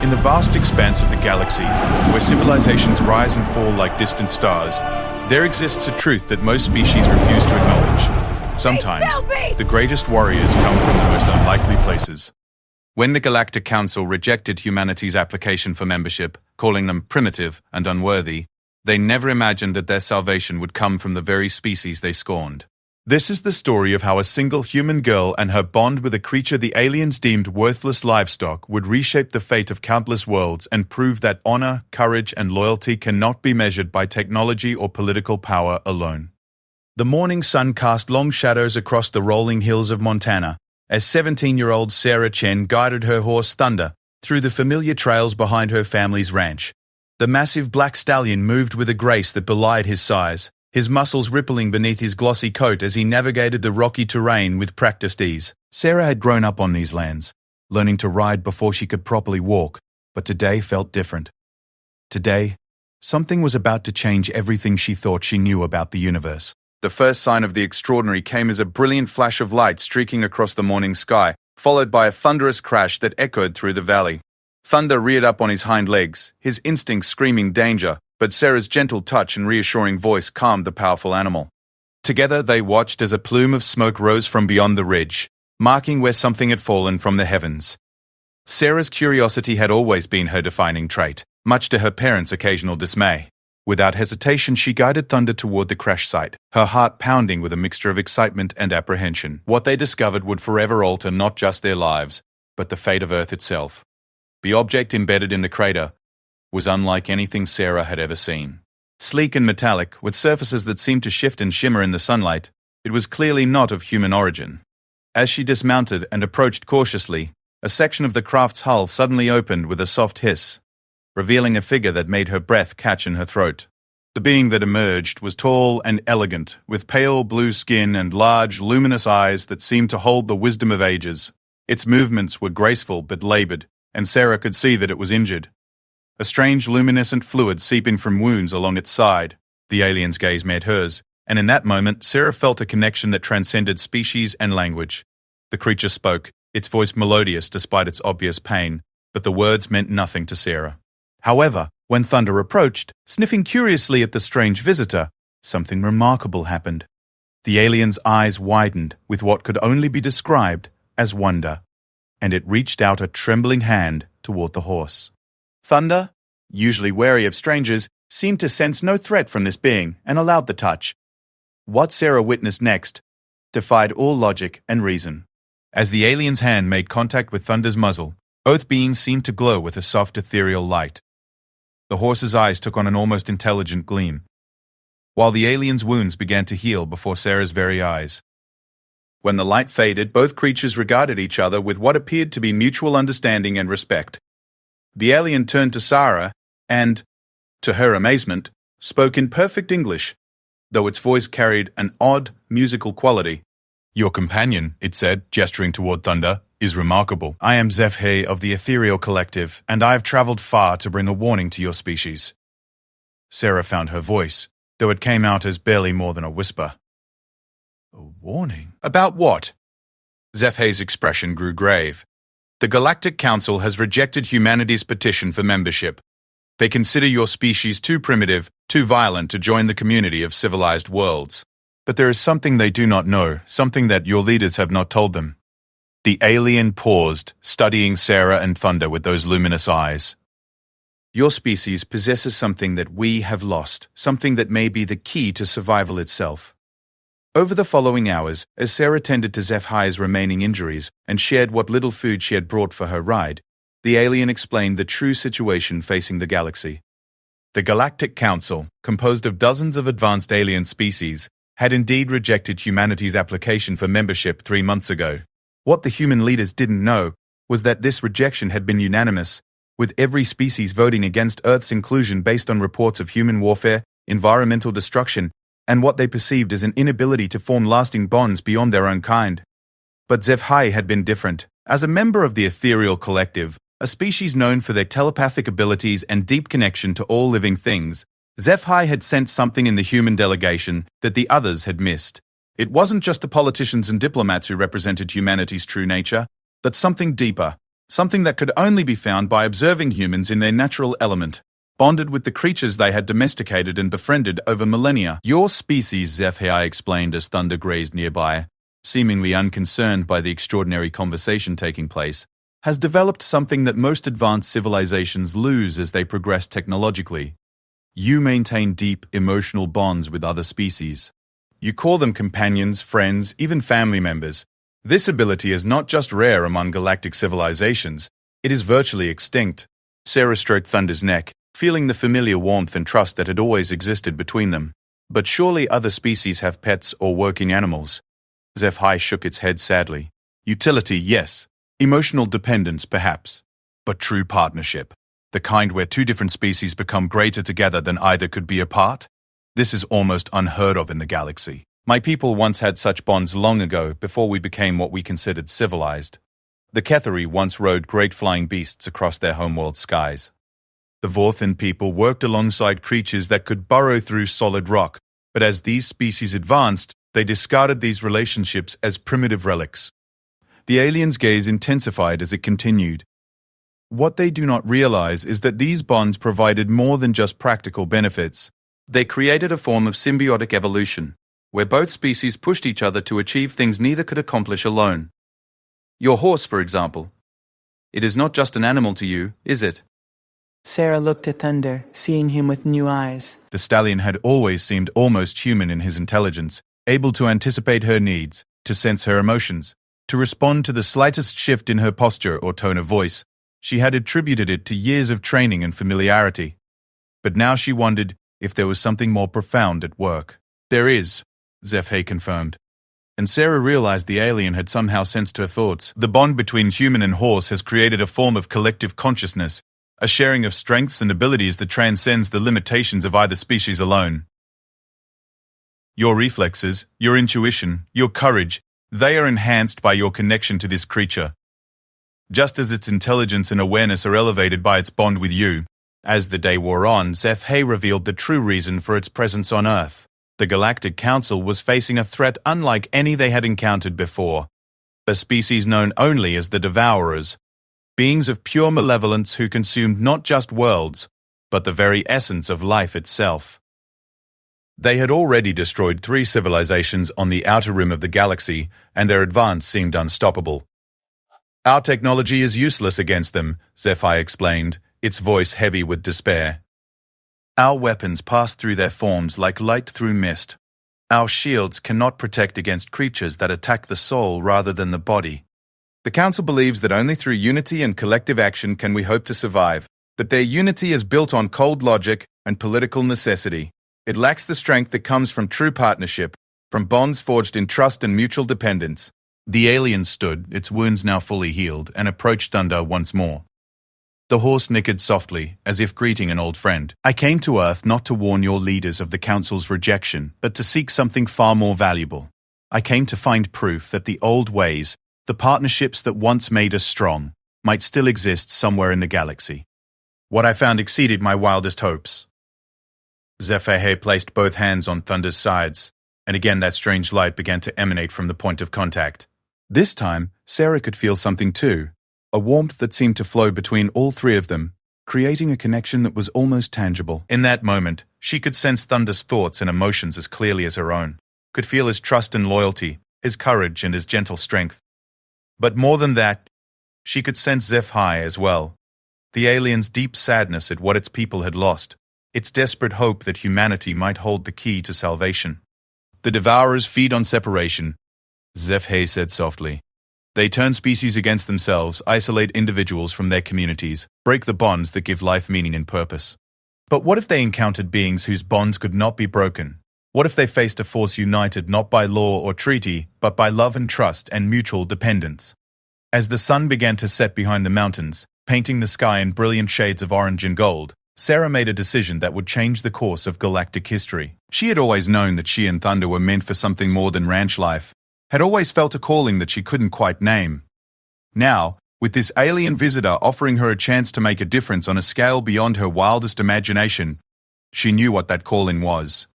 In the vast expanse of the galaxy, where civilizations rise and fall like distant stars, there exists a truth that most species refuse to acknowledge. Sometimes, the greatest warriors come from the most unlikely places. When the Galactic Council rejected humanity's application for membership, calling them primitive and unworthy, they never imagined that their salvation would come from the very species they scorned. This is the story of how a single human girl and her bond with a creature the aliens deemed worthless livestock would reshape the fate of countless worlds and prove that honor, courage, and loyalty cannot be measured by technology or political power alone. The morning sun cast long shadows across the rolling hills of Montana as 17-year-old Sarah Chen guided her horse Thunder through the familiar trails behind her family's ranch. The massive black stallion moved with a grace that belied his size, his muscles rippling beneath his glossy coat as he navigated the rocky terrain with practiced ease. Sarah had grown up on these lands, learning to ride before she could properly walk, but today felt different. Today, something was about to change everything she thought she knew about the universe. The first sign of the extraordinary came as a brilliant flash of light streaking across the morning sky, followed by a thunderous crash that echoed through the valley. Thunder reared up on his hind legs, his instincts screaming danger, but Sarah's gentle touch and reassuring voice calmed the powerful animal. Together they watched as a plume of smoke rose from beyond the ridge, marking where something had fallen from the heavens. Sarah's curiosity had always been her defining trait, much to her parents' occasional dismay. Without hesitation, she guided Thunder toward the crash site, her heart pounding with a mixture of excitement and apprehension. What they discovered would forever alter not just their lives, but the fate of Earth itself. The object embedded in the crater was unlike anything Sarah had ever seen. Sleek and metallic, with surfaces that seemed to shift and shimmer in the sunlight, it was clearly not of human origin. As she dismounted and approached cautiously, a section of the craft's hull suddenly opened with a soft hiss, revealing a figure that made her breath catch in her throat. The being that emerged was tall and elegant, with pale blue skin and large, luminous eyes that seemed to hold the wisdom of ages. Its movements were graceful but labored, and Sarah could see that it was injured. A strange luminescent fluid seeping from wounds along its side. The alien's gaze met hers, and in that moment, Sarah felt a connection that transcended species and language. The creature spoke, its voice melodious despite its obvious pain, but the words meant nothing to Sarah. However, when Thunder approached, sniffing curiously at the strange visitor, something remarkable happened. The alien's eyes widened with what could only be described as wonder, and it reached out a trembling hand toward the horse. Thunder, usually wary of strangers, seemed to sense no threat from this being and allowed the touch. What Sarah witnessed next defied all logic and reason. As the alien's hand made contact with Thunder's muzzle, both beings seemed to glow with a soft ethereal light. The horse's eyes took on an almost intelligent gleam, while the alien's wounds began to heal before Sarah's very eyes. When the light faded, both creatures regarded each other with what appeared to be mutual understanding and respect. The alien turned to Sarah and, to her amazement, spoke in perfect English, though its voice carried an odd, musical quality. "Your companion," it said, gesturing toward Thunder, "is remarkable. I am HFY of the Ethereal Collective, and I have traveled far to bring a warning to your species." Sarah found her voice, though it came out as barely more than a whisper. "A warning? About what?" HFY's expression grew grave. "The Galactic Council has rejected humanity's petition for membership. They consider your species too primitive, too violent to join the community of civilized worlds. But there is something they do not know, something that your leaders have not told them." The alien paused, studying Sarah and Thunder with those luminous eyes. "Your species possesses something that we have lost, something that may be the key to survival itself." Over the following hours, as Sarah tended to HFY's remaining injuries and shared what little food she had brought for her ride, the alien explained the true situation facing the galaxy. The Galactic Council, composed of dozens of advanced alien species, had indeed rejected humanity's application for membership 3 months ago. What the human leaders didn't know was that this rejection had been unanimous, with every species voting against Earth's inclusion based on reports of human warfare, environmental destruction, and what they perceived as an inability to form lasting bonds beyond their own kind. But HFY had been different. As a member of the Ethereal Collective, a species known for their telepathic abilities and deep connection to all living things, HFY had sensed something in the human delegation that the others had missed. It wasn't just the politicians and diplomats who represented humanity's true nature, but something deeper, something that could only be found by observing humans in their natural element, bonded with the creatures they had domesticated and befriended over millennia. Your species, HFY explained as thunder grazed nearby, seemingly unconcerned by the extraordinary conversation taking place, has developed something that most advanced civilizations lose as they progress technologically. You maintain deep emotional bonds with other species. You call them companions, friends, even family members. This ability is not just rare among galactic civilizations, it is virtually extinct. Sarah stroked Thunder's neck, feeling the familiar warmth and trust that had always existed between them. But surely other species have pets or working animals. HFY shook its head sadly. Utility, yes. Emotional dependence, perhaps. But true partnership, the kind where two different species become greater together than either could be apart? This is almost unheard of in the galaxy. My people once had such bonds long ago, before we became what we considered civilized. The Kethari once rode great flying beasts across their homeworld skies. The Vorthan people worked alongside creatures that could burrow through solid rock, but as these species advanced, they discarded these relationships as primitive relics. The alien's gaze intensified as it continued. What they do not realize is that these bonds provided more than just practical benefits. They created a form of symbiotic evolution, where both species pushed each other to achieve things neither could accomplish alone. Your horse, for example. It is not just an animal to you, is it? Sarah looked at Thunder, seeing him with new eyes. The stallion had always seemed almost human in his intelligence, able to anticipate her needs, to sense her emotions, to respond to the slightest shift in her posture or tone of voice. She had attributed it to years of training and familiarity. But now she wondered if there was something more profound at work. There is, HFY confirmed. And Sarah realized the alien had somehow sensed her thoughts. The bond between human and horse has created a form of collective consciousness, a sharing of strengths and abilities that transcends the limitations of either species alone. Your reflexes, your intuition, your courage, they are enhanced by your connection to this creature. Just as its intelligence and awareness are elevated by its bond with you. As the day wore on, HFY revealed the true reason for its presence on Earth. The Galactic Council was facing a threat unlike any they had encountered before. A species known only as the Devourers. Beings of pure malevolence who consumed not just worlds, but the very essence of life itself. They had already destroyed 3 civilizations on the outer rim of the galaxy, and their advance seemed unstoppable. Our technology is useless against them, HFY explained, its voice heavy with despair. Our weapons pass through their forms like light through mist. Our shields cannot protect against creatures that attack the soul rather than the body. The Council believes that only through unity and collective action can we hope to survive, that their unity is built on cold logic and political necessity. It lacks the strength that comes from true partnership, from bonds forged in trust and mutual dependence. The alien stood, its wounds now fully healed, and approached Thunder once more. The horse nickered softly, as if greeting an old friend. I came to Earth not to warn your leaders of the Council's rejection, but to seek something far more valuable. I came to find proof that the old ways, the partnerships that once made us strong, might still exist somewhere in the galaxy. What I found exceeded my wildest hopes. HFY placed both hands on Thunder's sides, and again that strange light began to emanate from the point of contact. This time, Sarah could feel something too, a warmth that seemed to flow between all 3 of them, creating a connection that was almost tangible. In that moment, she could sense Thunder's thoughts and emotions as clearly as her own, could feel his trust and loyalty, his courage and his gentle strength. But more than that, she could sense HFY as well, the alien's deep sadness at what its people had lost, its desperate hope that humanity might hold the key to salvation. The Devourers feed on separation, HFY said softly. They turn species against themselves, isolate individuals from their communities, break the bonds that give life meaning and purpose. But what if they encountered beings whose bonds could not be broken? What if they faced a force united not by law or treaty, but by love and trust and mutual dependence? As the sun began to set behind the mountains, painting the sky in brilliant shades of orange and gold, Sarah made a decision that would change the course of galactic history. She had always known that she and Thunder were meant for something more than ranch life, had always felt a calling that she couldn't quite name. Now, with this alien visitor offering her a chance to make a difference on a scale beyond her wildest imagination, she knew what that calling was.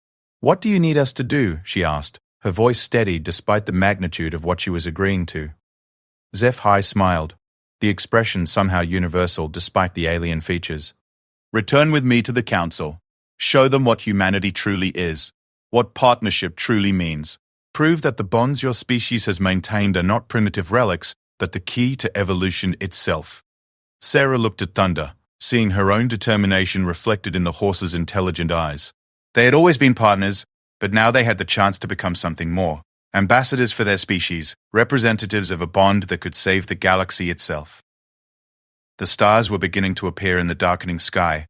What do you need us to do? She asked, her voice steady despite the magnitude of what she was agreeing to. HFY smiled. the expression somehow universal despite the alien features. Return with me to the Council. Show them what humanity truly is, what partnership truly means. Prove that the bonds your species has maintained are not primitive relics, but the key to evolution itself. Sarah looked at Thunder, seeing her own determination reflected in the horse's intelligent eyes. They had always been partners, but now they had the chance to become something more. Ambassadors for their species, representatives of a bond that could save the galaxy itself. The stars were beginning to appear in the darkening sky,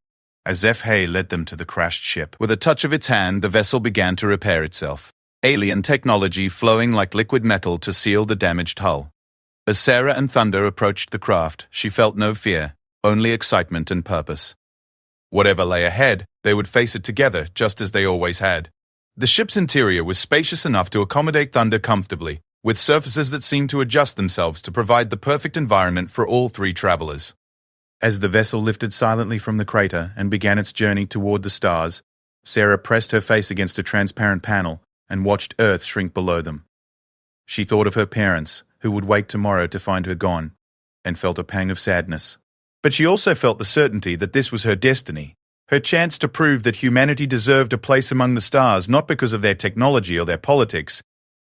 as HFY led them to the crashed ship. With a touch of its hand, the vessel began to repair itself, alien technology flowing like liquid metal to seal the damaged hull. As Sarah and Thunder approached the craft, she felt no fear, only excitement and purpose. Whatever lay ahead, they would face it together, just as they always had. The ship's interior was spacious enough to accommodate Thunder comfortably, with surfaces that seemed to adjust themselves to provide the perfect environment for all three travelers. As the vessel lifted silently from the crater and began its journey toward the stars, Sarah pressed her face against a transparent panel and watched Earth shrink below them. She thought of her parents, who would wake tomorrow to find her gone, and felt a pang of sadness. But she also felt the certainty that this was her destiny, her chance to prove that humanity deserved a place among the stars not because of their technology or their politics,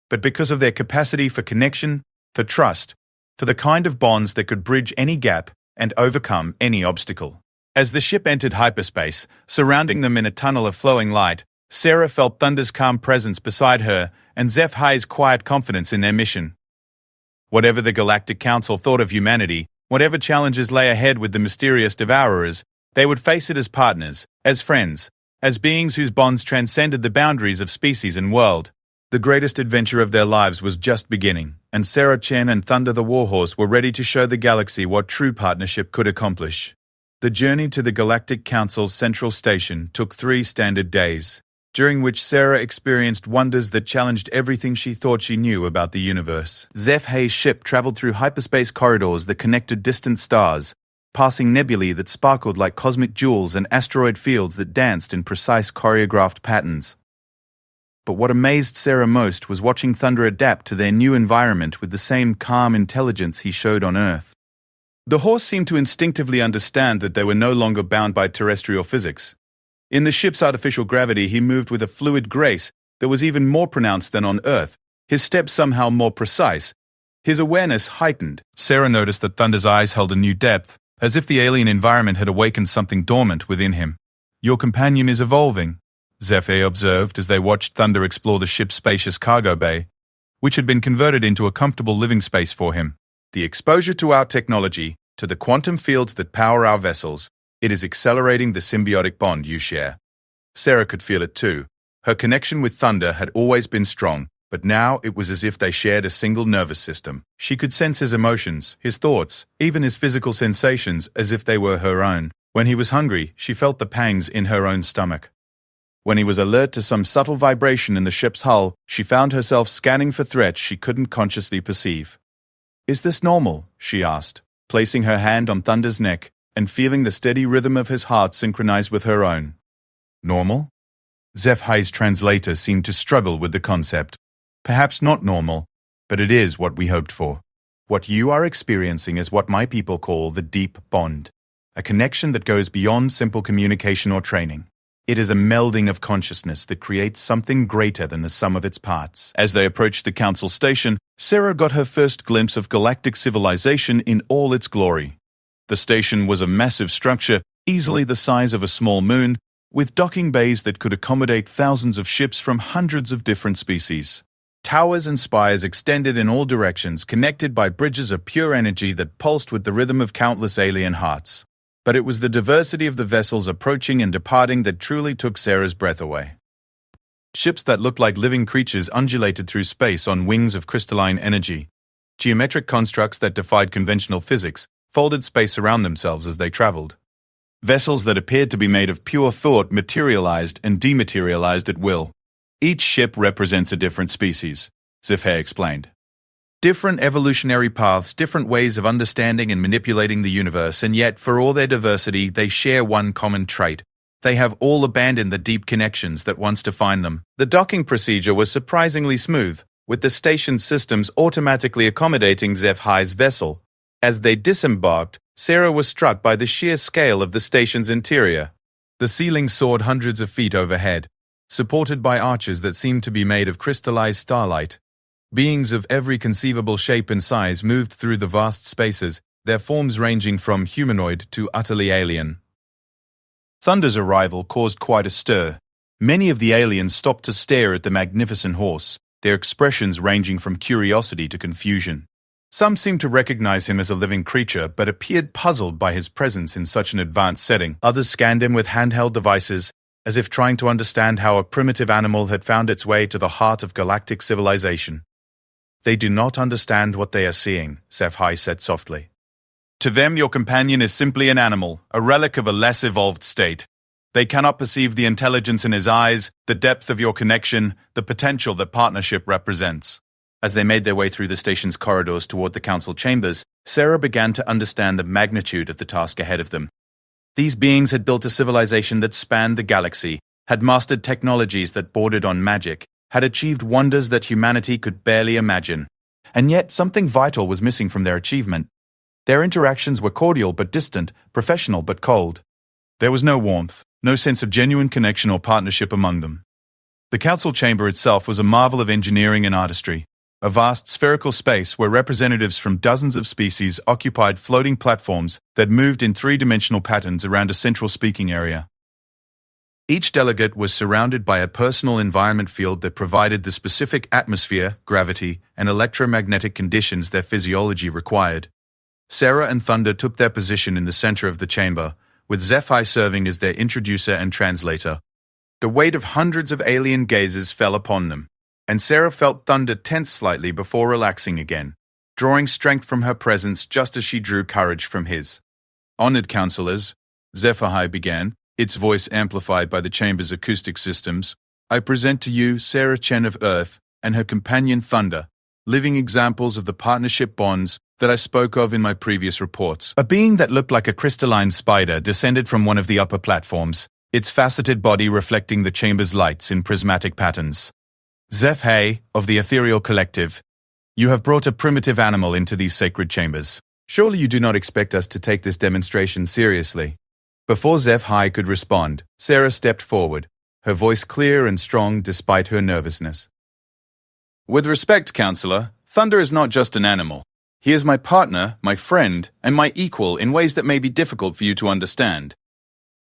but because of their capacity for connection, for trust, for the kind of bonds that could bridge any gap and overcome any obstacle. As the ship entered hyperspace, surrounding them in a tunnel of flowing light, Sarah felt Thunder's calm presence beside her and HFY's quiet confidence in their mission. Whatever the Galactic Council thought of humanity, whatever challenges lay ahead with the mysterious Devourers, they would face it as partners, as friends, as beings whose bonds transcended the boundaries of species and world. The greatest adventure of their lives was just beginning, and Sarah Chen and Thunder the Warhorse were ready to show the galaxy what true partnership could accomplish. The journey to the Galactic Council's central station took 3 standard days, during which Sarah experienced wonders that challenged everything she thought she knew about the universe. HFY's ship traveled through hyperspace corridors that connected distant stars, passing nebulae that sparkled like cosmic jewels and asteroid fields that danced in precise choreographed patterns. But what amazed Sarah most was watching Thunder adapt to their new environment with the same calm intelligence he showed on Earth. The horse seemed to instinctively understand that they were no longer bound by terrestrial physics. In the ship's artificial gravity, he moved with a fluid grace that was even more pronounced than on Earth, his steps somehow more precise, his awareness heightened. Sarah noticed that Thunder's eyes held a new depth, as if the alien environment had awakened something dormant within him. "Your companion is evolving," HFY observed as they watched Thunder explore the ship's spacious cargo bay, which had been converted into a comfortable living space for him. "The exposure to our technology, to the quantum fields that power our vessels, it is accelerating the symbiotic bond you share." Sarah could feel it too. Her connection with Thunder had always been strong, but now it was as if they shared a single nervous system. She could sense his emotions, his thoughts, even his physical sensations as if they were her own. When he was hungry, she felt the pangs in her own stomach. When he was alert to some subtle vibration in the ship's hull, she found herself scanning for threats she couldn't consciously perceive. "Is this normal?" she asked, placing her hand on Thunder's neck and feeling the steady rhythm of his heart synchronize with her own. "Normal?" HFY's translator seemed to struggle with the concept. "Perhaps not normal, but it is what we hoped for. What you are experiencing is what my people call the deep bond, a connection that goes beyond simple communication or training. It is a melding of consciousness that creates something greater than the sum of its parts." As they approached the council station, Sarah got her first glimpse of galactic civilization in all its glory. The station was a massive structure, easily the size of a small moon, with docking bays that could accommodate thousands of ships from hundreds of different species. Towers and spires extended in all directions, connected by bridges of pure energy that pulsed with the rhythm of countless alien hearts. But it was the diversity of the vessels approaching and departing that truly took Sarah's breath away. Ships that looked like living creatures undulated through space on wings of crystalline energy. Geometric constructs that defied conventional physics folded space around themselves as they traveled. Vessels that appeared to be made of pure thought materialized and dematerialized at will. "Each ship represents a different species," HFY explained. "Different evolutionary paths, different ways of understanding and manipulating the universe, and yet, for all their diversity, they share one common trait. They have all abandoned the deep connections that once defined them." The docking procedure was surprisingly smooth, with the station systems automatically accommodating HFY's vessel. As they disembarked, Sarah was struck by the sheer scale of the station's interior. The ceiling soared hundreds of feet overhead, supported by arches that seemed to be made of crystallized starlight. Beings of every conceivable shape and size moved through the vast spaces, their forms ranging from humanoid to utterly alien. Thunder's arrival caused quite a stir. Many of the aliens stopped to stare at the magnificent horse, their expressions ranging from curiosity to confusion. Some seemed to recognize him as a living creature, but appeared puzzled by his presence in such an advanced setting. Others scanned him with handheld devices, as if trying to understand how a primitive animal had found its way to the heart of galactic civilization. "They do not understand what they are seeing," HFY said softly. "To them, your companion is simply an animal, a relic of a less evolved state. They cannot perceive the intelligence in his eyes, the depth of your connection, the potential that partnership represents." As they made their way through the station's corridors toward the council chambers, Sarah began to understand the magnitude of the task ahead of them. These beings had built a civilization that spanned the galaxy, had mastered technologies that bordered on magic, had achieved wonders that humanity could barely imagine. And yet something vital was missing from their achievement. Their interactions were cordial but distant, professional but cold. There was no warmth, no sense of genuine connection or partnership among them. The council chamber itself was a marvel of engineering and artistry. A vast spherical space where representatives from dozens of species occupied floating platforms that moved in three-dimensional patterns around a central speaking area. Each delegate was surrounded by a personal environment field that provided the specific atmosphere, gravity, and electromagnetic conditions their physiology required. Sarah and Thunder took their position in the center of the chamber, with HFY serving as their introducer and translator. The weight of hundreds of alien gazes fell upon them, and Sarah felt Thunder tense slightly before relaxing again, drawing strength from her presence just as she drew courage from his. "Honored counselors," HFY began, its voice amplified by the chamber's acoustic systems, "I present to you Sarah Chen of Earth and her companion Thunder, living examples of the partnership bonds that I spoke of in my previous reports." A being that looked like a crystalline spider descended from one of the upper platforms, its faceted body reflecting the chamber's lights in prismatic patterns. "HFY of the Ethereal Collective, you have brought a primitive animal into these sacred chambers. Surely you do not expect us to take this demonstration seriously." Before HFY could respond, Sarah stepped forward, her voice clear and strong despite her nervousness. "With respect, Counselor, Thunder is not just an animal. He is my partner, my friend, and my equal in ways that may be difficult for you to understand."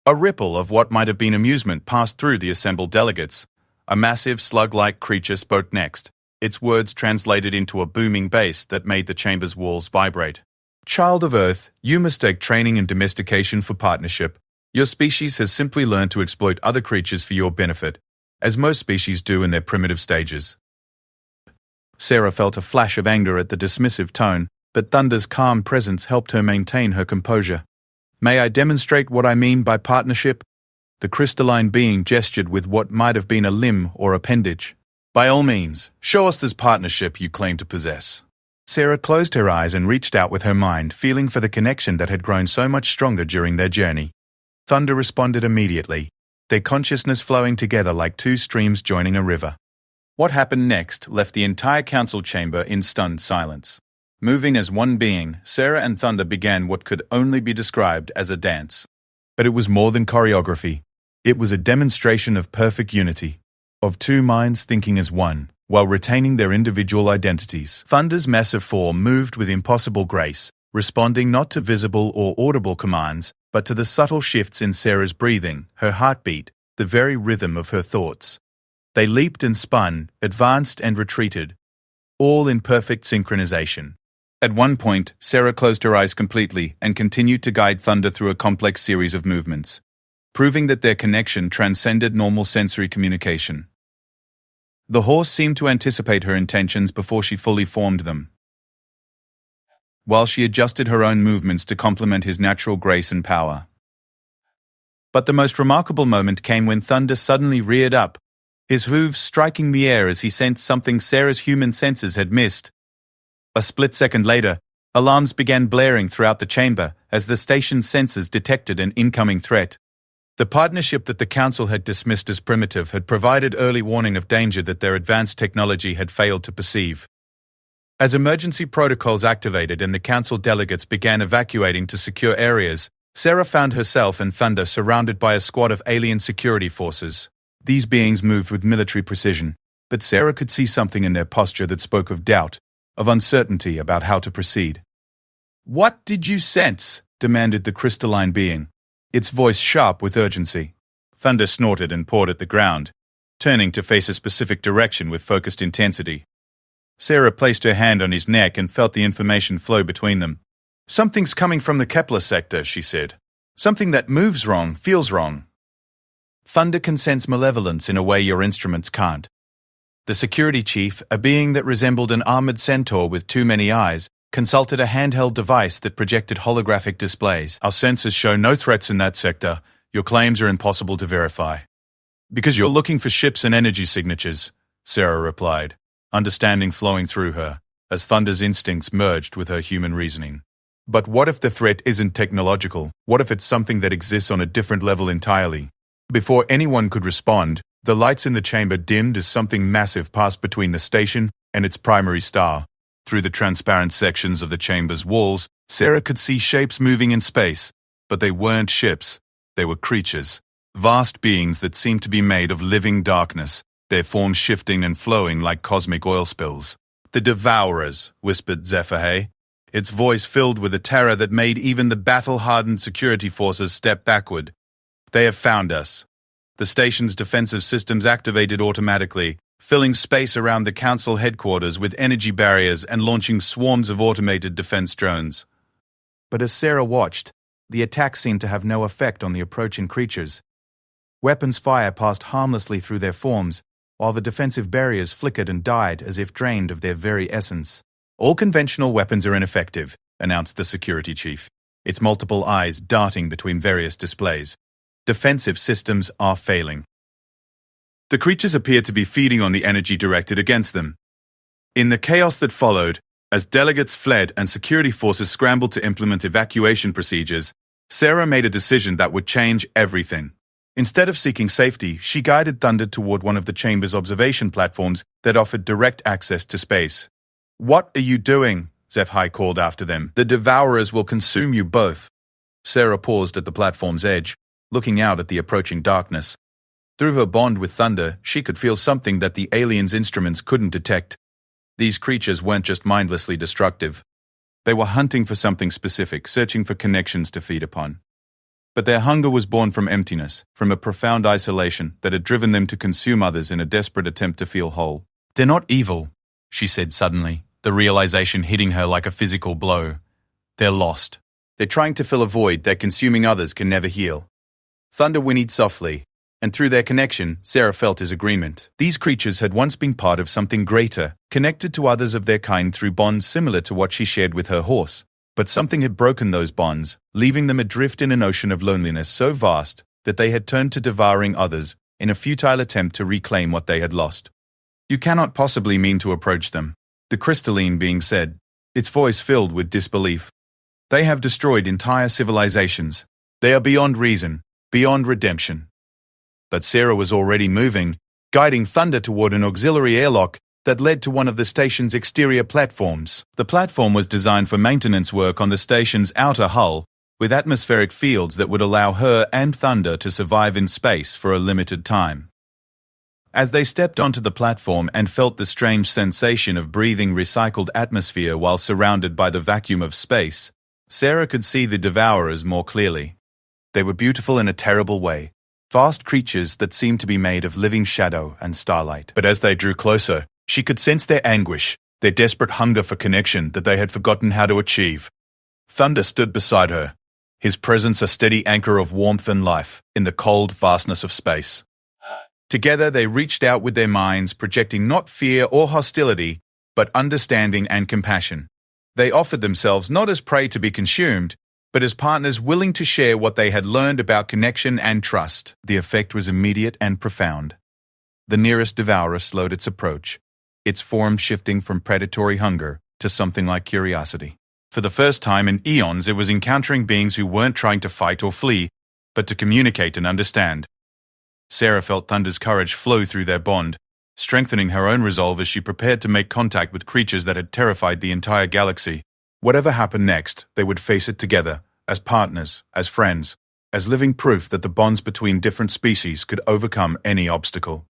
A ripple of what might have been amusement passed through the assembled delegates. A massive slug-like creature spoke next, its words translated into a booming bass that made the chamber's walls vibrate. "Child of Earth, you mistake training and domestication for partnership. Your species has simply learned to exploit other creatures for your benefit, as most species do in their primitive stages." Sarah felt a flash of anger at the dismissive tone, but Thunder's calm presence helped her maintain her composure. "May I demonstrate what I mean by partnership?" The crystalline being gestured with what might have been a limb or appendage. "By all means, show us this partnership you claim to possess." Sarah closed her eyes and reached out with her mind, feeling for the connection that had grown so much stronger during their journey. Thunder responded immediately, their consciousness flowing together like two streams joining a river. What happened next left the entire council chamber in stunned silence. Moving as one being, Sarah and Thunder began what could only be described as a dance. But it was more than choreography. It was a demonstration of perfect unity, of two minds thinking as one, while retaining their individual identities. Thunder's massive form moved with impossible grace, responding not to visible or audible commands, but to the subtle shifts in Sarah's breathing, her heartbeat, the very rhythm of her thoughts. They leaped and spun, advanced and retreated, all in perfect synchronization. At one point, Sarah closed her eyes completely and continued to guide Thunder through a complex series of movements, proving that their connection transcended normal sensory communication. The horse seemed to anticipate her intentions before she fully formed them, while she adjusted her own movements to complement his natural grace and power. But the most remarkable moment came when Thunder suddenly reared up, his hooves striking the air as he sensed something Sarah's human senses had missed. A split second later, alarms began blaring throughout the chamber as the station's sensors detected an incoming threat. The partnership that the council had dismissed as primitive had provided early warning of danger that their advanced technology had failed to perceive. As emergency protocols activated and the council delegates began evacuating to secure areas, Sarah found herself and Thunder surrounded by a squad of alien security forces. These beings moved with military precision, but Sarah could see something in their posture that spoke of doubt, of uncertainty about how to proceed. "What did you sense?" demanded the crystalline being, its voice sharp with urgency. Thunder snorted and pawed at the ground, turning to face a specific direction with focused intensity. Sarah placed her hand on his neck and felt the information flow between them. "Something's coming from the Kepler sector," she said. "Something that moves wrong, feels wrong." Thunder can sense malevolence in a way your instruments can't. The security chief, a being that resembled an armored centaur with too many eyes, consulted a handheld device that projected holographic displays. "Our sensors show no threats in that sector. Your claims are impossible to verify." "Because you're looking for ships and energy signatures," Sarah replied, understanding flowing through her, as Thunder's instincts merged with her human reasoning. "But what if the threat isn't technological? What if it's something that exists on a different level entirely?" Before anyone could respond, the lights in the chamber dimmed as something massive passed between the station and its primary star. Through the transparent sections of the chamber's walls, Sarah could see shapes moving in space, but they weren't ships. They were creatures, vast beings that seemed to be made of living darkness, their forms shifting and flowing like cosmic oil spills. "The Devourers," whispered Zephyr, its voice filled with a terror that made even the battle-hardened security forces step backward. "They have found us." The station's defensive systems activated automatically, filling space around the council headquarters with energy barriers and launching swarms of automated defense drones. But as Sarah watched, the attack seemed to have no effect on the approaching creatures. Weapons fire passed harmlessly through their forms, while the defensive barriers flickered and died as if drained of their very essence. "All conventional weapons are ineffective," announced the security chief, its multiple eyes darting between various displays. "Defensive systems are failing." The creatures appeared to be feeding on the energy directed against them. In the chaos that followed, as delegates fled and security forces scrambled to implement evacuation procedures, Sarah made a decision that would change everything. Instead of seeking safety, she guided Thunder toward one of the chamber's observation platforms that offered direct access to space. "What are you doing?" Zephyr called after them. "The Devourers will consume you both." Sarah paused at the platform's edge, looking out at the approaching darkness. Through her bond with Thunder, she could feel something that the aliens' instruments couldn't detect. These creatures weren't just mindlessly destructive. They were hunting for something specific, searching for connections to feed upon. But their hunger was born from emptiness, from a profound isolation that had driven them to consume others in a desperate attempt to feel whole. "They're not evil," she said suddenly, the realization hitting her like a physical blow. "They're lost. They're trying to fill a void that consuming others can never heal." Thunder whinnied softly, and through their connection, Sarah felt his agreement. These creatures had once been part of something greater, connected to others of their kind through bonds similar to what she shared with her horse. But something had broken those bonds, leaving them adrift in an ocean of loneliness so vast that they had turned to devouring others in a futile attempt to reclaim what they had lost. "You cannot possibly mean to approach them," the crystalline being said, its voice filled with disbelief. "They have destroyed entire civilizations. They are beyond reason, beyond redemption." But Sarah was already moving, guiding Thunder toward an auxiliary airlock that led to one of the station's exterior platforms. The platform was designed for maintenance work on the station's outer hull, with atmospheric fields that would allow her and Thunder to survive in space for a limited time. As they stepped onto the platform and felt the strange sensation of breathing recycled atmosphere while surrounded by the vacuum of space, Sarah could see the Devourers more clearly. They were beautiful in a terrible way, vast creatures that seemed to be made of living shadow and starlight. But as they drew closer, she could sense their anguish, their desperate hunger for connection that they had forgotten how to achieve. Thunder stood beside her, his presence a steady anchor of warmth and life in the cold vastness of space. Together they reached out with their minds, projecting not fear or hostility, but understanding and compassion. They offered themselves not as prey to be consumed, but as partners willing to share what they had learned about connection and trust. The effect was immediate and profound. The nearest devourer slowed its approach, its form shifting from predatory hunger to something like curiosity. For the first time in eons, it was encountering beings who weren't trying to fight or flee, but to communicate and understand. Sarah felt Thunder's courage flow through their bond, strengthening her own resolve as she prepared to make contact with creatures that had terrified the entire galaxy. Whatever happened next, they would face it together, as partners, as friends, as living proof that the bonds between different species could overcome any obstacle.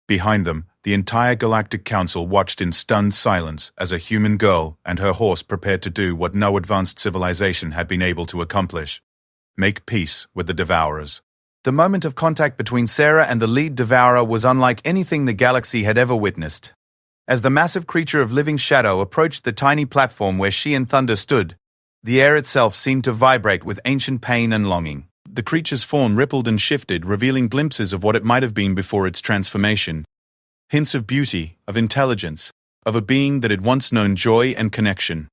Behind them, the entire Galactic Council watched in stunned silence as a human girl and her horse prepared to do what no advanced civilization had been able to accomplish: make peace with the Devourers. The moment of contact between Sarah and the lead Devourer was unlike anything the galaxy had ever witnessed. As the massive creature of living shadow approached the tiny platform where she and Thunder stood, the air itself seemed to vibrate with ancient pain and longing. The creature's form rippled and shifted, revealing glimpses of what it might have been before its transformation. Hints of beauty, of intelligence, of a being that had once known joy and connection.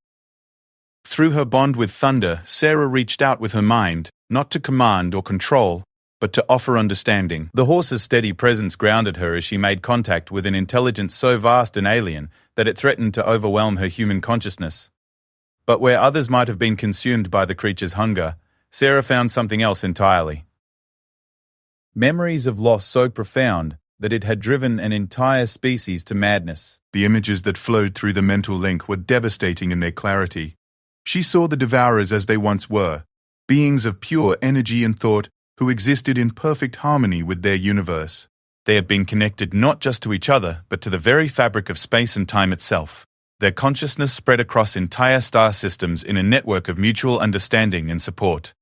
Through her bond with Thunder, Sarah reached out with her mind, not to command or control, but to offer understanding. The horse's steady presence grounded her as she made contact with an intelligence so vast and alien that it threatened to overwhelm her human consciousness. But where others might have been consumed by the creature's hunger, Sarah found something else entirely. Memories of loss so profound that it had driven an entire species to madness. The images that flowed through the mental link were devastating in their clarity. She saw the Devourers as they once were, beings of pure energy and thought who existed in perfect harmony with their universe. They had been connected not just to each other, but to the very fabric of space and time itself. Their consciousness spread across entire star systems in a network of mutual understanding and support.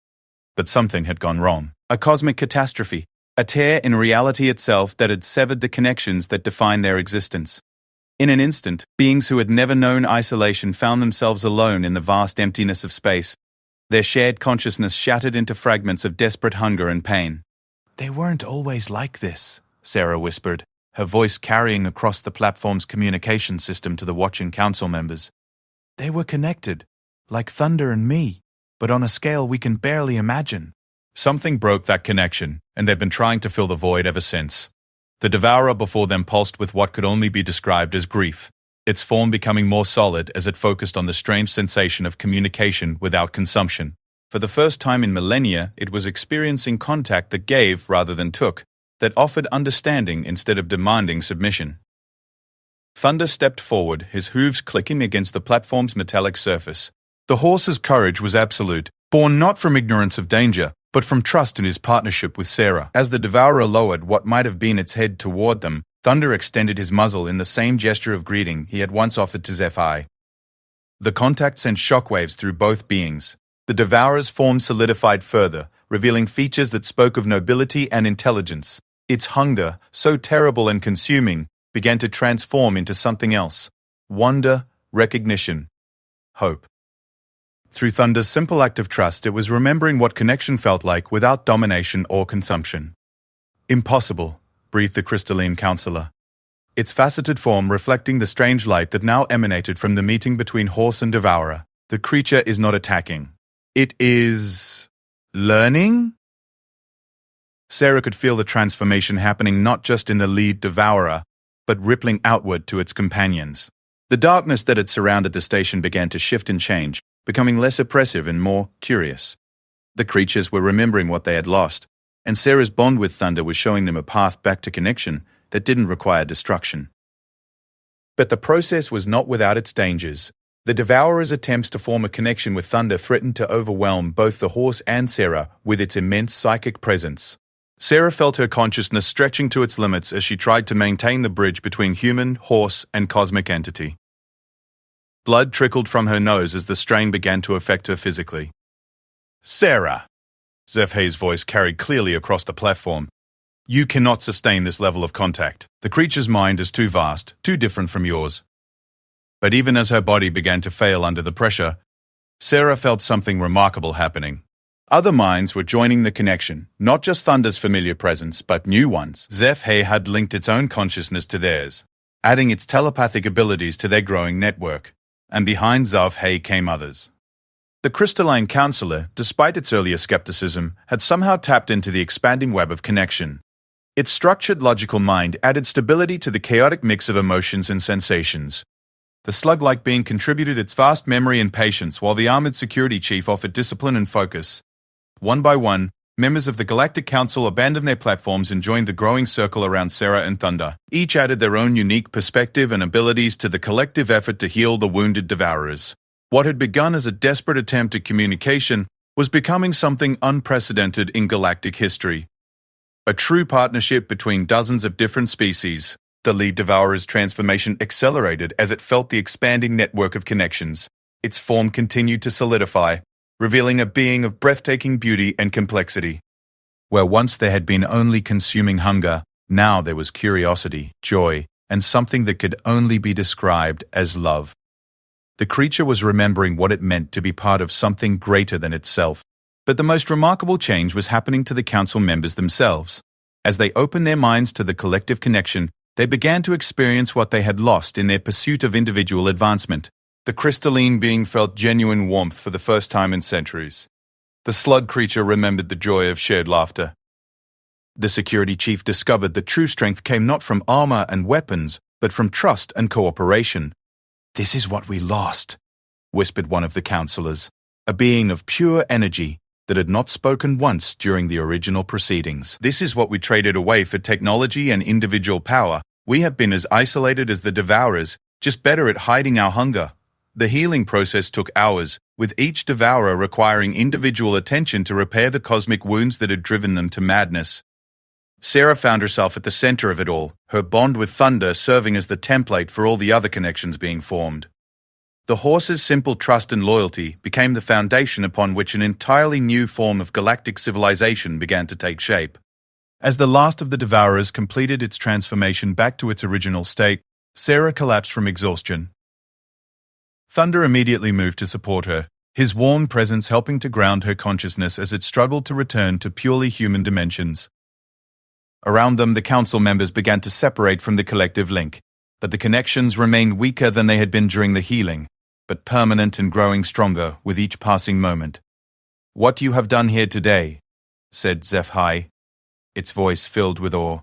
But something had gone wrong. A cosmic catastrophe, a tear in reality itself that had severed the connections that defined their existence. In an instant, beings who had never known isolation found themselves alone in the vast emptiness of space, their shared consciousness shattered into fragments of desperate hunger and pain. "They weren't always like this," Sarah whispered, her voice carrying across the platform's communication system to the watching council members. "They were connected, like Thunder and me, but on a scale we can barely imagine." Something broke that connection, and they've been trying to fill the void ever since. The Devourer before them pulsed with what could only be described as grief, its form becoming more solid as it focused on the strange sensation of communication without consumption. For the first time in millennia, it was experiencing contact that gave rather than took, that offered understanding instead of demanding submission. Thunder stepped forward, his hooves clicking against the platform's metallic surface. The horse's courage was absolute, born not from ignorance of danger, but from trust in his partnership with Sarah. As the Devourer lowered what might have been its head toward them, Thunder extended his muzzle in the same gesture of greeting he had once offered to Zephi. The contact sent shockwaves through both beings. The Devourer's form solidified further, revealing features that spoke of nobility and intelligence. Its hunger, so terrible and consuming, began to transform into something else: wonder, recognition, hope. Through Thunder's simple act of trust, it was remembering what connection felt like without domination or consumption. "Impossible," breathed the crystalline counselor, its faceted form reflecting the strange light that now emanated from the meeting between horse and Devourer. "The creature is not attacking. It is learning?" Sarah could feel the transformation happening not just in the lead Devourer, but rippling outward to its companions. The darkness that had surrounded the station began to shift and change, becoming less oppressive and more curious. The creatures were remembering what they had lost, and Sarah's bond with Thunder was showing them a path back to connection that didn't require destruction. But the process was not without its dangers. The Devourer's attempts to form a connection with Thunder threatened to overwhelm both the horse and Sarah with its immense psychic presence. Sarah felt her consciousness stretching to its limits as she tried to maintain the bridge between human, horse, and cosmic entity. Blood trickled from her nose as the strain began to affect her physically. "Sarah!" Zephay's voice carried clearly across the platform. "You cannot sustain this level of contact. The creature's mind is too vast, too different from yours." But even as her body began to fail under the pressure, Sarah felt something remarkable happening. Other minds were joining the connection, not just Thunder's familiar presence, but new ones. Zephay had linked its own consciousness to theirs, adding its telepathic abilities to their growing network. And behind Zephay came others. The crystalline counselor, despite its earlier skepticism, had somehow tapped into the expanding web of connection. Its structured logical mind added stability to the chaotic mix of emotions and sensations. The slug-like being contributed its vast memory and patience, while the armored security chief offered discipline and focus. One by one, members of the Galactic Council abandoned their platforms and joined the growing circle around Sarah and Thunder. Each added their own unique perspective and abilities to the collective effort to heal the wounded Devourers. What had begun as a desperate attempt at communication was becoming something unprecedented in galactic history. A true partnership between dozens of different species. The lead Devourer's transformation accelerated as it felt the expanding network of connections. Its form continued to solidify, revealing a being of breathtaking beauty and complexity. Where once there had been only consuming hunger, now there was curiosity, joy, and something that could only be described as love. The creature was remembering what it meant to be part of something greater than itself. But the most remarkable change was happening to the council members themselves. As they opened their minds to the collective connection, they began to experience what they had lost in their pursuit of individual advancement. The crystalline being felt genuine warmth for the first time in centuries. The slug creature remembered the joy of shared laughter. The security chief discovered that true strength came not from armor and weapons, but from trust and cooperation. "This is what we lost," whispered one of the counselors, a being of pure energy that had not spoken once during the original proceedings. "This is what we traded away for technology and individual power. We have been as isolated as the Devourers, just better at hiding our hunger." The healing process took hours, with each Devourer requiring individual attention to repair the cosmic wounds that had driven them to madness. Sarah found herself at the center of it all, her bond with Thunder serving as the template for all the other connections being formed. The horse's simple trust and loyalty became the foundation upon which an entirely new form of galactic civilization began to take shape. As the last of the Devourers completed its transformation back to its original state, Sarah collapsed from exhaustion. Thunder immediately moved to support her, his warm presence helping to ground her consciousness as it struggled to return to purely human dimensions. Around them, the council members began to separate from the collective link, but the connections remained weaker than they had been during the healing, but permanent and growing stronger with each passing moment. "What you have done here today," said HFY, its voice filled with awe,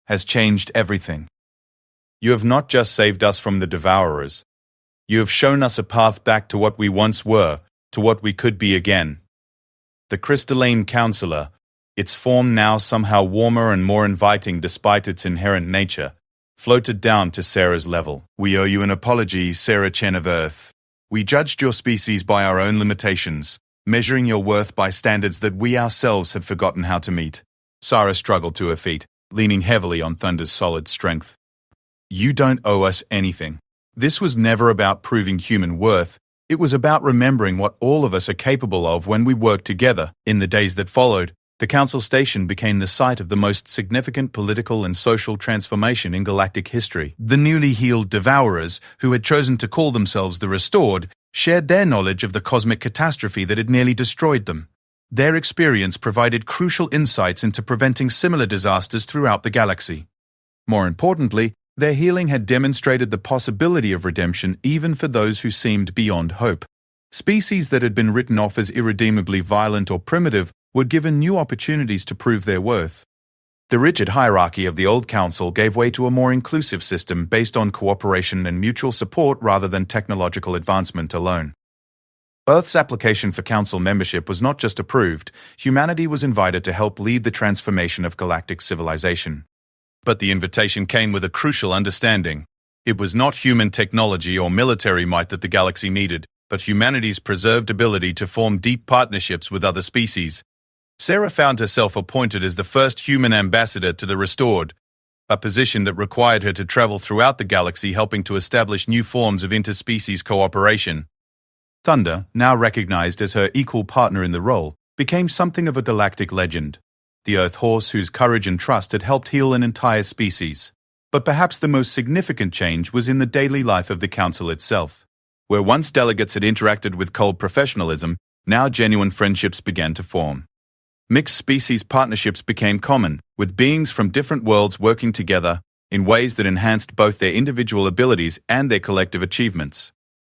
"has changed everything. You have not just saved us from the Devourers. You have shown us a path back to what we once were, to what we could be again." The crystalline counselor, its form now somehow warmer and more inviting despite its inherent nature, floated down to Sarah's level. "We owe you an apology, Sarah Chen of Earth. We judged your species by our own limitations, measuring your worth by standards that we ourselves had forgotten how to meet." Sarah struggled to her feet, leaning heavily on Thunder's solid strength. "You don't owe us anything. This was never about proving human worth. It was about remembering what all of us are capable of when we work together." In the days that followed, the Council Station became the site of the most significant political and social transformation in galactic history. The newly healed Devourers, who had chosen to call themselves the Restored, shared their knowledge of the cosmic catastrophe that had nearly destroyed them. Their experience provided crucial insights into preventing similar disasters throughout the galaxy. More importantly, their healing had demonstrated the possibility of redemption even for those who seemed beyond hope. Species that had been written off as irredeemably violent or primitive were given new opportunities to prove their worth. The rigid hierarchy of the old council gave way to a more inclusive system based on cooperation and mutual support rather than technological advancement alone. Earth's application for council membership was not just approved, humanity was invited to help lead the transformation of galactic civilization. But the invitation came with a crucial understanding. It was not human technology or military might that the galaxy needed, but humanity's preserved ability to form deep partnerships with other species. Sarah found herself appointed as the first human ambassador to the Restored, a position that required her to travel throughout the galaxy helping to establish new forms of interspecies cooperation. Thunder, now recognized as her equal partner in the role, became something of a galactic legend, the Earth Horse whose courage and trust had helped heal an entire species. But perhaps the most significant change was in the daily life of the Council itself. Where once delegates had interacted with cold professionalism, now genuine friendships began to form. Mixed species partnerships became common, with beings from different worlds working together in ways that enhanced both their individual abilities and their collective achievements.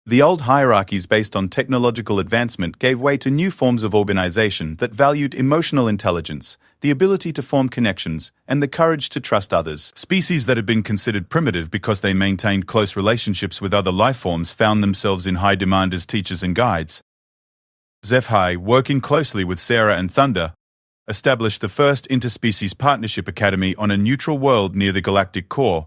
The old hierarchies based on technological advancement gave way to new forms of organization that valued emotional intelligence, the ability to form connections, and the courage to trust others. Species that had been considered primitive because they maintained close relationships with other life forms found themselves in high demand as teachers and guides. HFY, working closely with Sarah and Thunder, established the first interspecies partnership academy on a neutral world near the galactic core.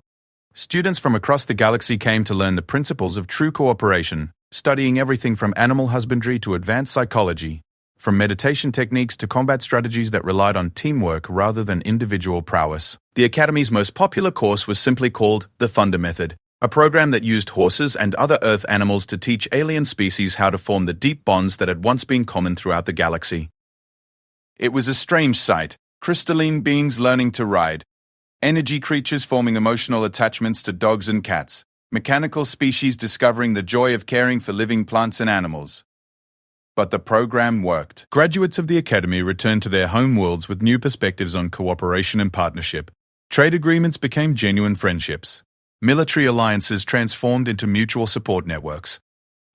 Students from across the galaxy came to learn the principles of true cooperation, studying everything from animal husbandry to advanced psychology, from meditation techniques to combat strategies that relied on teamwork rather than individual prowess. The Academy's most popular course was simply called the Thunder Method, a program that used horses and other Earth animals to teach alien species how to form the deep bonds that had once been common throughout the galaxy. It was a strange sight, crystalline beings learning to ride, energy creatures forming emotional attachments to dogs and cats, mechanical species discovering the joy of caring for living plants and animals. But the program worked. Graduates of the Academy returned to their home worlds with new perspectives on cooperation and partnership. Trade agreements became genuine friendships. Military alliances transformed into mutual support networks.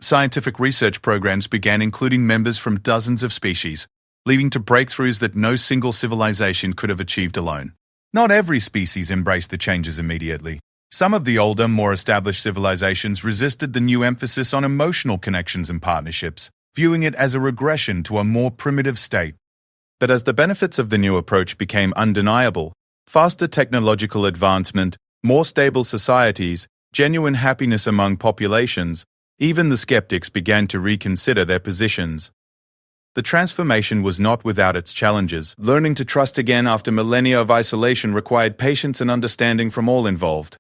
Scientific research programs began including members from dozens of species, leading to breakthroughs that no single civilization could have achieved alone. Not every species embraced the changes immediately. Some of the older, more established civilizations resisted the new emphasis on emotional connections and partnerships, viewing it as a regression to a more primitive state. But as the benefits of the new approach became undeniable, faster technological advancement, more stable societies, genuine happiness among populations, even the skeptics began to reconsider their positions. The transformation was not without its challenges. Learning to trust again after millennia of isolation required patience and understanding from all involved.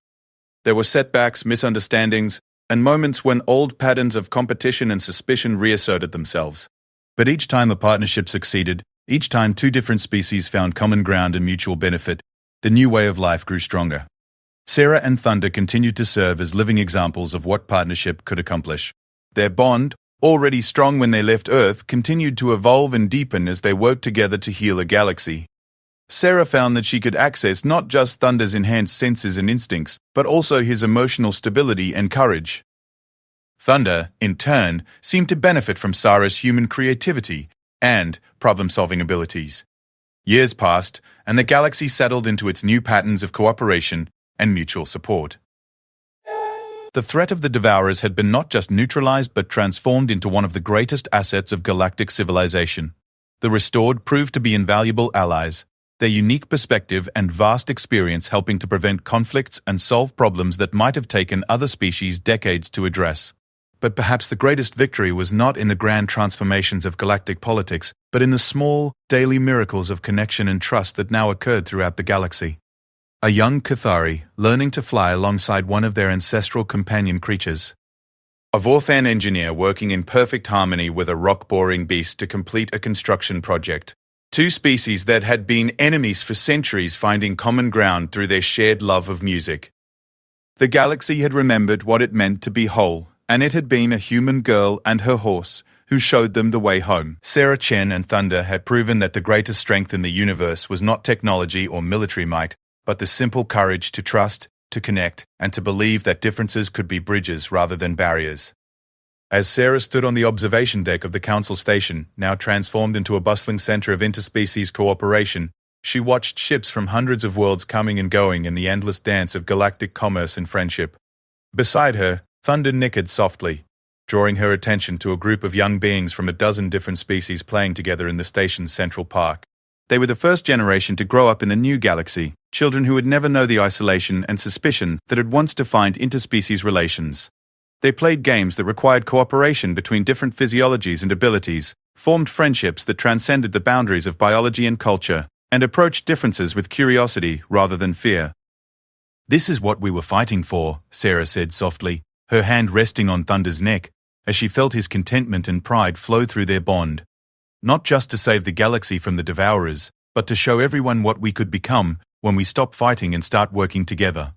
There were setbacks, misunderstandings, and moments when old patterns of competition and suspicion reasserted themselves. But each time a partnership succeeded, each time two different species found common ground and mutual benefit, the new way of life grew stronger. Sarah and Thunder continued to serve as living examples of what partnership could accomplish. Their bond, already strong when they left Earth, continued to evolve and deepen as they worked together to heal a galaxy. Sarah found that she could access not just Thunder's enhanced senses and instincts, but also his emotional stability and courage. Thunder, in turn, seemed to benefit from Sarah's human creativity and problem-solving abilities. Years passed, and the galaxy settled into its new patterns of cooperation and mutual support. The threat of the Devourers had been not just neutralized but transformed into one of the greatest assets of galactic civilization. The Restored proved to be invaluable allies, their unique perspective and vast experience helping to prevent conflicts and solve problems that might have taken other species decades to address. But perhaps the greatest victory was not in the grand transformations of galactic politics, but in the small, daily miracles of connection and trust that now occurred throughout the galaxy. A young Cathari learning to fly alongside one of their ancestral companion creatures. A Vorthan engineer working in perfect harmony with a rock-boring beast to complete a construction project. Two species that had been enemies for centuries finding common ground through their shared love of music. The galaxy had remembered what it meant to be whole, and it had been a human girl and her horse who showed them the way home. Sarah Chen and Thunder had proven that the greatest strength in the universe was not technology or military might, but the simple courage to trust, to connect, and to believe that differences could be bridges rather than barriers. As Sarah stood on the observation deck of the Council Station, now transformed into a bustling center of interspecies cooperation, she watched ships from hundreds of worlds coming and going in the endless dance of galactic commerce and friendship. Beside her, Thunder nickered softly, drawing her attention to a group of young beings from a dozen different species playing together in the station's central park. They were the first generation to grow up in the new galaxy, children who would never know the isolation and suspicion that had once defined interspecies relations. They played games that required cooperation between different physiologies and abilities, formed friendships that transcended the boundaries of biology and culture, and approached differences with curiosity rather than fear. "This is what we were fighting for," Sarah said softly, her hand resting on Thunder's neck, as she felt his contentment and pride flow through their bond. Not just to save the galaxy from the Devourers, but to show everyone what we could become when we stop fighting and start working together.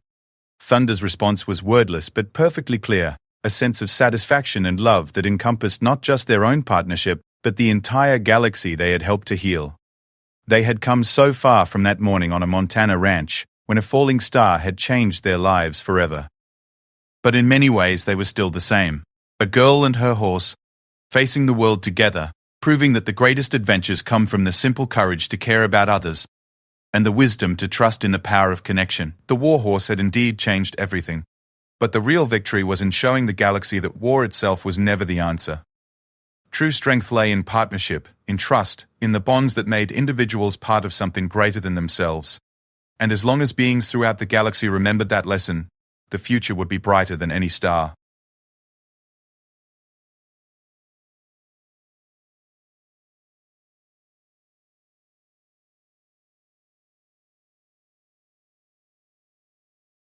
Thunder's response was wordless but perfectly clear, a sense of satisfaction and love that encompassed not just their own partnership, but the entire galaxy they had helped to heal. They had come so far from that morning on a Montana ranch, when a falling star had changed their lives forever. But in many ways they were still the same. A girl and her horse, facing the world together, proving that the greatest adventures come from the simple courage to care about others, and the wisdom to trust in the power of connection. The warhorse had indeed changed everything. But the real victory was in showing the galaxy that war itself was never the answer. True strength lay in partnership, in trust, in the bonds that made individuals part of something greater than themselves. And as long as beings throughout the galaxy remembered that lesson, the future would be brighter than any star.